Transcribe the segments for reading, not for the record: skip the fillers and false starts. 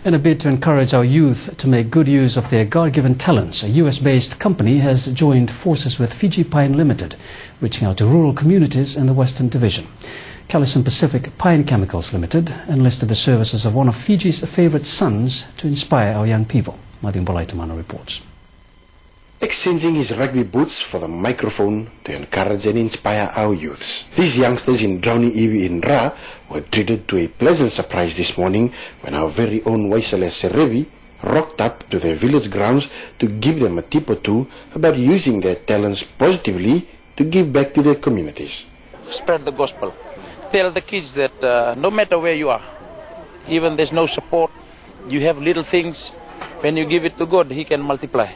In a bid to encourage our youth to make good use of their God-given talents, a US-based company has joined forces with Fiji Pine Limited, reaching out to rural communities in the Western Division. Callison Pacific Pine Chemicals Limited enlisted the services of one of Fiji's favorite sons to inspire our young people. Madin Bolaitamana reports. Exchanging his rugby boots for the microphone to encourage and inspire our youths. These youngsters in Drowny Iwi in Ra were treated to a pleasant surprise this morning when our very own Waisale Serevi rocked up to their village grounds to give them a tip or two about using their talents positively to give back to their communities. Spread the gospel. Tell the kids that no matter where you are, even there's no support, you have little things, when you give it to God, He can multiply.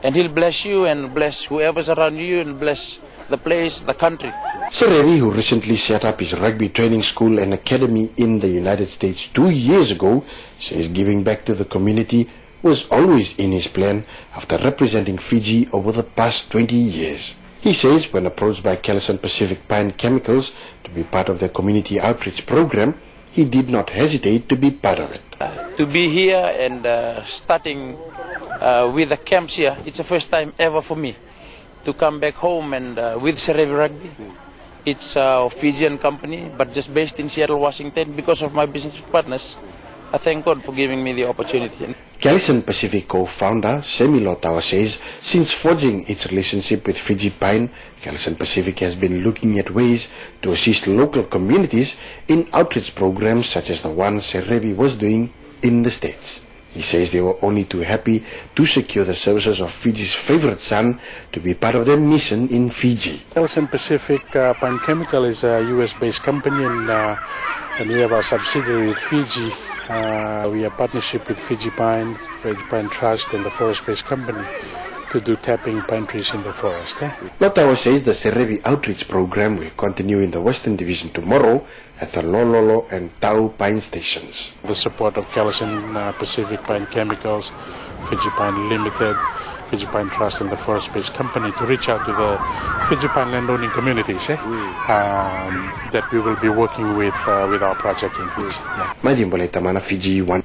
And He'll bless you and bless whoever's around you and bless the place, the country. Serevi, who recently set up his rugby training school and academy in the United States 2 years ago, says giving back to the community was always in his plan after representing Fiji over the past 20 years. He says when approached by Callison Pacific Pine Chemicals to be part of their community outreach program, he did not hesitate to be part of it. To be here and starting with the camps here, it's the first time ever for me to come back home and with Serevi Rugby. It's a Fijian company, but just based in Seattle, Washington. Because of my business partners, I thank God for giving me the opportunity. Callison Pacific co-founder Semi Lotawa says since forging its relationship with Fiji Pine, Callison Pacific has been looking at ways to assist local communities in outreach programs such as the one Serevi was doing in the States. He says they were only too happy to secure the services of Fiji's favorite son to be part of their mission in Fiji. Callison Pacific Pine Chemical is a US-based company and we have our subsidiary with Fiji. We have partnership with Fiji Pine Trust and the forest-based company to do tapping pine trees in the forest. Lotawa says the Serevi outreach program will continue in the Western Division tomorrow at the Lololo and Tau Pine stations. The support of Callison Pacific Pine Chemicals, Fiji Pine Limited, Fiji Pine Trust and the forest-based company to reach out to the Fiji Pine landowning communities that we will be working with our project in Fiji. Madin Bolaitamana, Fiji 1.